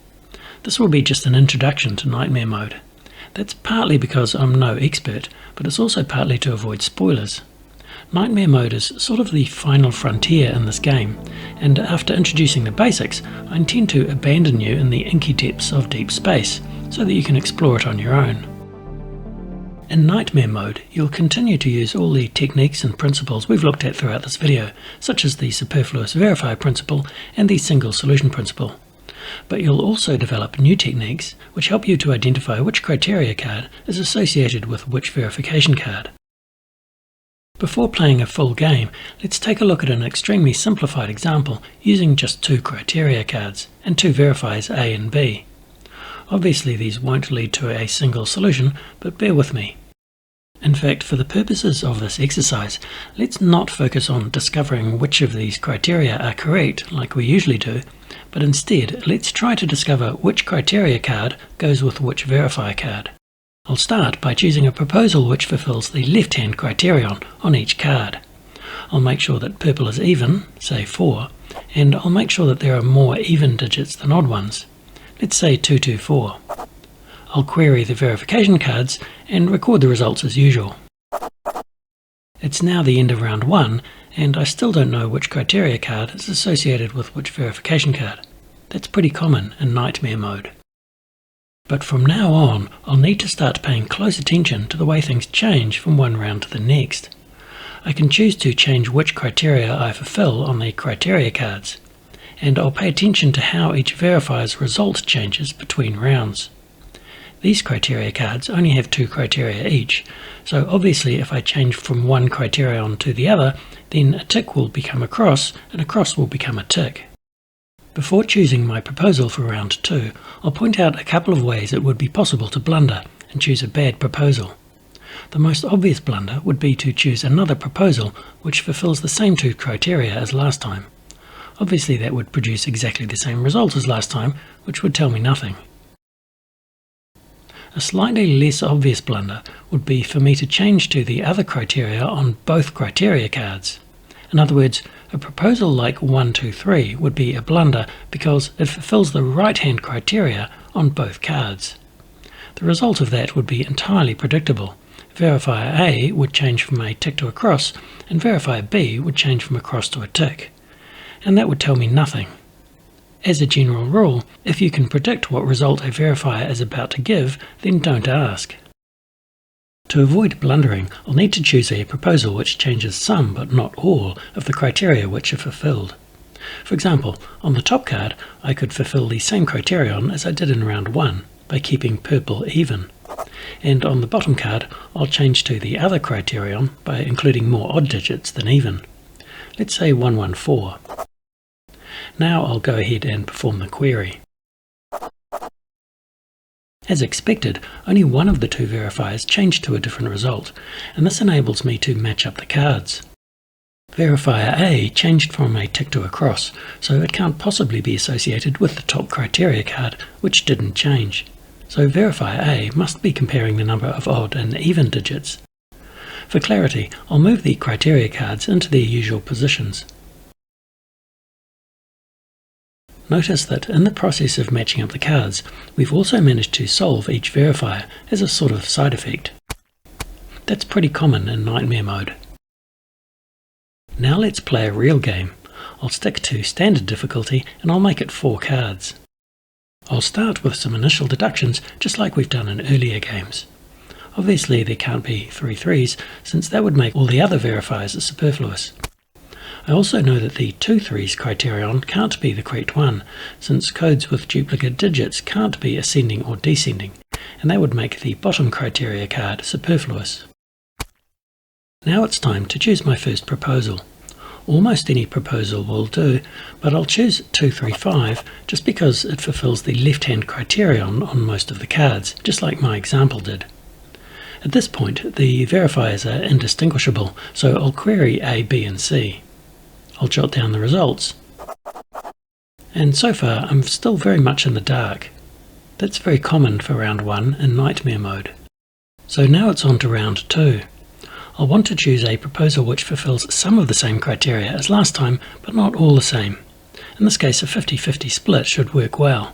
This will be just an introduction to Nightmare Mode. That's partly because I'm no expert, but it's also partly to avoid spoilers. Nightmare Mode is sort of the final frontier in this game, and after introducing the basics, I intend to abandon you in the inky depths of deep space, so that you can explore it on your own. In Nightmare Mode, you'll continue to use all the techniques and principles we've looked at throughout this video, such as the superfluous verifier principle and the single solution principle. But you'll also develop new techniques which help you to identify which criteria card is associated with which verification card. Before playing a full game, let's take a look at an extremely simplified example using just 2 criteria cards and 2 verifiers A and B. Obviously these won't lead to a single solution, but bear with me. In fact, for the purposes of this exercise, let's not focus on discovering which of these criteria are correct like we usually do, but instead let's try to discover which criteria card goes with which verifier card. I'll start by choosing a proposal which fulfills the left-hand criterion on each card. I'll make sure that purple is even, say 4, and I'll make sure that there are more even digits than odd ones. Let's say 224. I'll query the verification cards and record the results as usual. It's now the end of round 1, and I still don't know which criteria card is associated with which verification card. That's pretty common in Nightmare Mode. But from now on, I'll need to start paying close attention to the way things change from one round to the next. I can choose to change which criteria I fulfill on the criteria cards, and I'll pay attention to how each verifier's result changes between rounds. These criteria cards only have 2 criteria each, so obviously if I change from one criterion to the other, then a tick will become a cross and a cross will become a tick. Before choosing my proposal for round 2, I'll point out a couple of ways it would be possible to blunder and choose a bad proposal. The most obvious blunder would be to choose another proposal which fulfills the same 2 criteria as last time. Obviously that would produce exactly the same result as last time, which would tell me nothing. A slightly less obvious blunder would be for me to change to the other criteria on both criteria cards. In other words, a proposal like 1, 2, 3 would be a blunder because it fulfills the right-hand criteria on both cards. The result of that would be entirely predictable. Verifier A would change from a tick to a cross, and verifier B would change from a cross to a tick. And that would tell me nothing. As a general rule, if you can predict what result a verifier is about to give, then don't ask. To avoid blundering, I'll need to choose a proposal which changes some, but not all, of the criteria which are fulfilled. For example, on the top card, I could fulfill the same criterion as I did in round 1, by keeping purple even. And on the bottom card, I'll change to the other criterion by including more odd digits than even. Let's say 114. Now I'll go ahead and perform the query. As expected, only one of the 2 verifiers changed to a different result, and this enables me to match up the cards. Verifier A changed from a tick to a cross, so it can't possibly be associated with the top criteria card, which didn't change. So verifier A must be comparing the number of odd and even digits. For clarity, I'll move the criteria cards into their usual positions. Notice that in the process of matching up the cards, we've also managed to solve each verifier as a sort of side effect. That's pretty common in nightmare mode. Now let's play a real game. I'll stick to standard difficulty and I'll make it 4 cards. I'll start with some initial deductions just like we've done in earlier games. Obviously there can't be 3 3s since that would make all the other verifiers superfluous. I also know that the 2 3s criterion can't be the correct one, since codes with duplicate digits can't be ascending or descending, and that would make the bottom criteria card superfluous. Now it's time to choose my first proposal. Almost any proposal will do, but I'll choose 235 just because it fulfills the left-hand criterion on most of the cards, just like my example did. At this point, the verifiers are indistinguishable, so I'll query A, B and C. I'll jot down the results. And so far, I'm still very much in the dark. That's very common for round 1 in nightmare mode. So now it's on to round 2. I'll want to choose a proposal which fulfills some of the same criteria as last time, but not all the same. In this case, a 50-50 split should work well.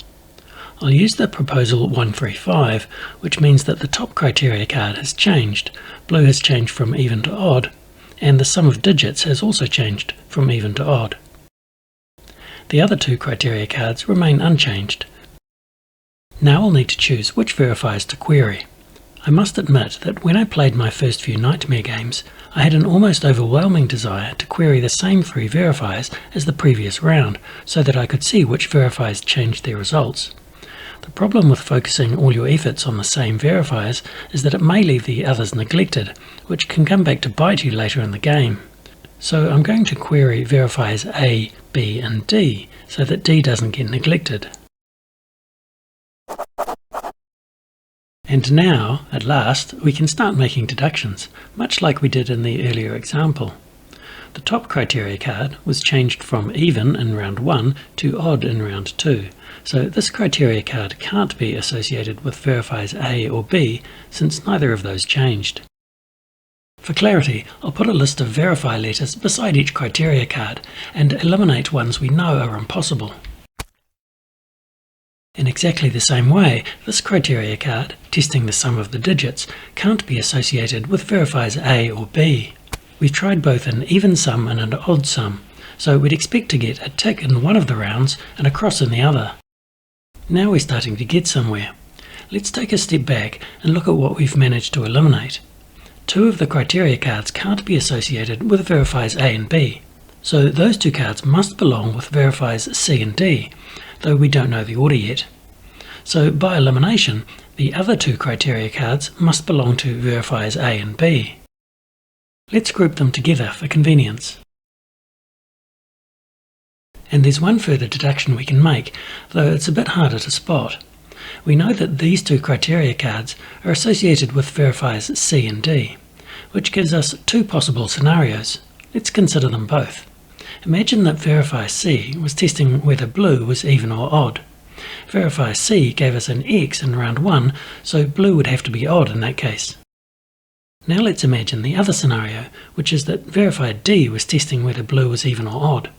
I'll use the proposal 135, which means that the top criteria card has changed. Blue has changed from even to odd, and the sum of digits has also changed from even to odd. The other 2 criteria cards remain unchanged. Now I'll need to choose which verifiers to query. I must admit that when I played my first few nightmare games, I had an almost overwhelming desire to query the same 3 verifiers as the previous round, so that I could see which verifiers changed their results. The problem with focusing all your efforts on the same verifiers is that it may leave the others neglected, which can come back to bite you later in the game. So I'm going to query verifiers A, B and D, so that D doesn't get neglected. And now, at last, we can start making deductions, much like we did in the earlier example. The top criteria card was changed from even in round 1 to odd in round 2, so this criteria card can't be associated with verifiers A or B since neither of those changed. For clarity, I'll put a list of verifier letters beside each criteria card and eliminate ones we know are impossible. In exactly the same way, this criteria card, testing the sum of the digits, can't be associated with verifiers A or B. We've tried both an even sum and an odd sum, so we'd expect to get a tick in one of the rounds and a cross in the other. Now we're starting to get somewhere. Let's take a step back and look at what we've managed to eliminate. 2 of the criteria cards can't be associated with verifiers A and B, so those 2 cards must belong with verifiers C and D, though we don't know the order yet. So by elimination, The other two criteria cards must belong to verifiers A and B. Let's group them together for convenience. And there's one further deduction we can make, though it's a bit harder to spot. We know that these two criteria cards are associated with verifiers C and D, which gives us two possible scenarios. Let's consider them both. Imagine that verifier C was testing whether blue was even or odd. Verifier C gave us an X in round 1, so blue would have to be odd in that case. Now let's imagine the other scenario, which is that verifier D was testing whether blue was even or odd.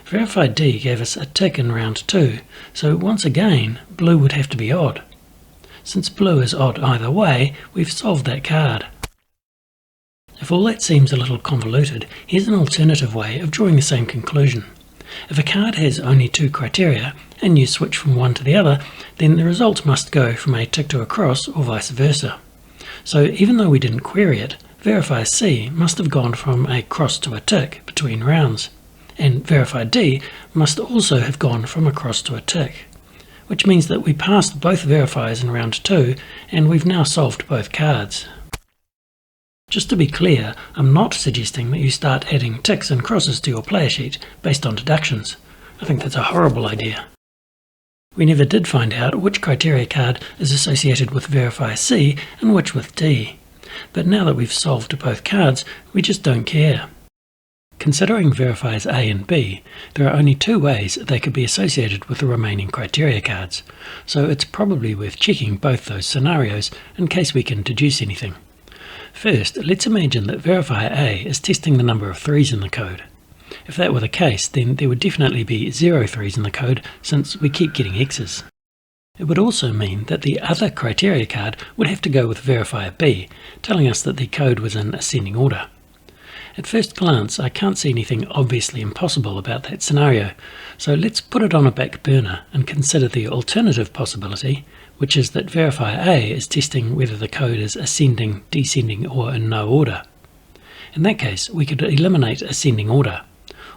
Verifier D gave us a tick in round 2, so once again blue would have to be odd. Since blue is odd either way, we've solved that card. If all that seems a little convoluted, here's an alternative way of drawing the same conclusion. If a card has only two criteria, and you switch from one to the other, then the result must go from a tick to a cross or vice versa. So even though we didn't query it, verifier C must have gone from a cross to a tick between rounds, and verifier D must also have gone from a cross to a tick, which means that we passed both verifiers in round 2, and we've now solved both cards. Just to be clear, I'm not suggesting that you start adding ticks and crosses to your player sheet based on deductions. I think that's a horrible idea. We never did find out which criteria card is associated with verifier C and which with D, but now that we've solved both cards, we just don't care. Considering verifiers A and B, there are only two ways they could be associated with the remaining criteria cards, so it's probably worth checking both those scenarios in case we can deduce anything. First, let's imagine that verifier A is testing the number of 3s in the code. If that were the case, then there would definitely be 0 3s in the code since we keep getting X's. It would also mean that the other criteria card would have to go with verifier B, telling us that the code was in ascending order. At first glance, I can't see anything obviously impossible about that scenario, so let's put it on a back burner and consider the alternative possibility, which is that verifier A is testing whether the code is ascending, descending, or in no order. In that case, we could eliminate ascending order.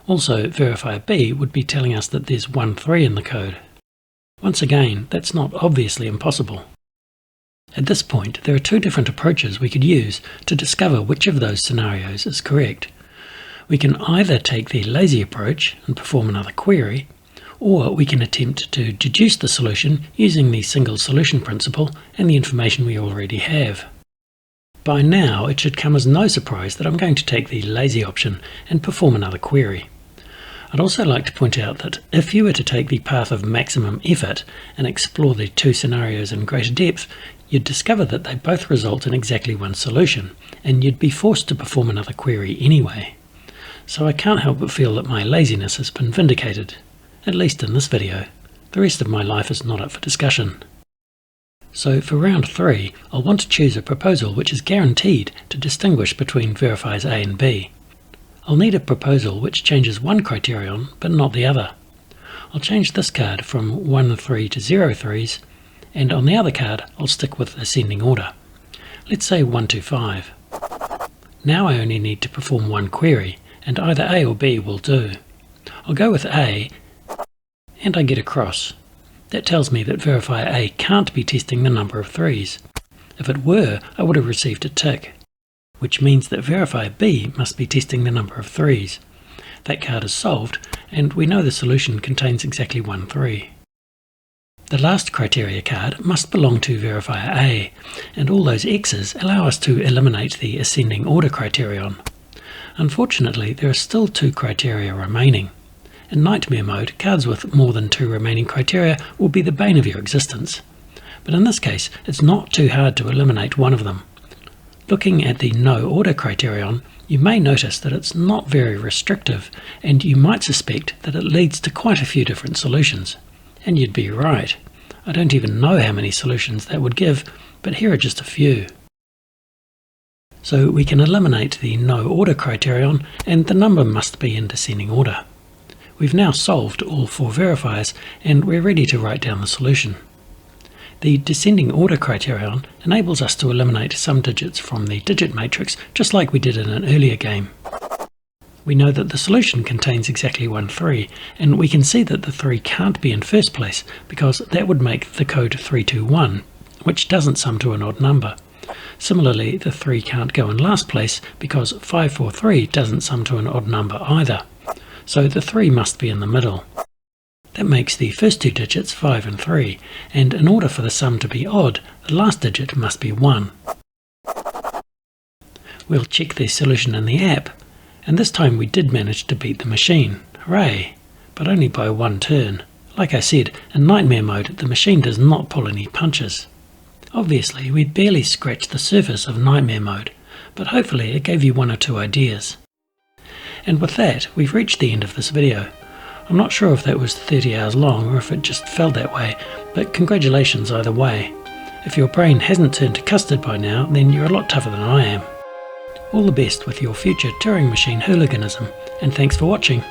Also, verifier B would be telling us that there's 1 3 in the code. Once again, that's not obviously impossible. At this point, there are two different approaches we could use to discover which of those scenarios is correct. We can either take the lazy approach and perform another query, or we can attempt to deduce the solution using the single solution principle and the information we already have. By now, it should come as no surprise that I'm going to take the lazy option and perform another query. I'd also like to point out that if you were to take the path of maximum effort and explore the two scenarios in greater depth, you'd discover that they both result in exactly one solution, and you'd be forced to perform another query anyway. So I can't help but feel that my laziness has been vindicated, at least in this video. The rest of my life is not up for discussion. So for round 3, I'll want to choose a proposal which is guaranteed to distinguish between verifiers A and B. I'll need a proposal which changes one criterion but not the other. I'll change this card from 1 3 to 0 3s, and on the other card I'll stick with ascending order. Let's say 1 2 5. Now I only need to perform one query, and either A or B will do. I'll go with A, and I get a cross. That tells me that verifier A can't be testing the number of 3s. If it were, I would have received a tick, which means that verifier B must be testing the number of 3s. That card is solved, and we know the solution contains exactly 1 3. The last criteria card must belong to verifier A, and all those X's allow us to eliminate the ascending order criterion. Unfortunately, there are still 2 criteria remaining. In Nightmare mode, cards with more than 2 remaining criteria will be the bane of your existence. But in this case, it's not too hard to eliminate one of them. Looking at the no order criterion, you may notice that it's not very restrictive, and you might suspect that it leads to quite a few different solutions. And you'd be right. I don't even know how many solutions that would give, but here are just a few. So we can eliminate the no order criterion, and the number must be in descending order. We've now solved all 4 verifiers, and we're ready to write down the solution. The descending order criterion enables us to eliminate some digits from the digit matrix, just like we did in an earlier game. We know that the solution contains exactly 1 3, and we can see that the 3 can't be in first place, because that would make the code 3 2 1, which doesn't sum to an odd number. Similarly, the 3 can't go in last place because 543 doesn't sum to an odd number either. So the 3 must be in the middle. That makes the first 2 digits 5 and 3, and in order for the sum to be odd, the last digit must be 1. We'll check the solution in the app, and this time we did manage to beat the machine. Hooray! But only by 1 turn. Like I said, in Nightmare mode the machine does not pull any punches. Obviously we'd barely scratched the surface of Nightmare mode, but hopefully it gave you 1 or 2 ideas. And with that, we've reached the end of this video. I'm not sure if that was 30 hours long or if it just felt that way, but congratulations either way. If your brain hasn't turned to custard by now, then you're a lot tougher than I am. All the best with your future Turing Machine hooliganism, and thanks for watching.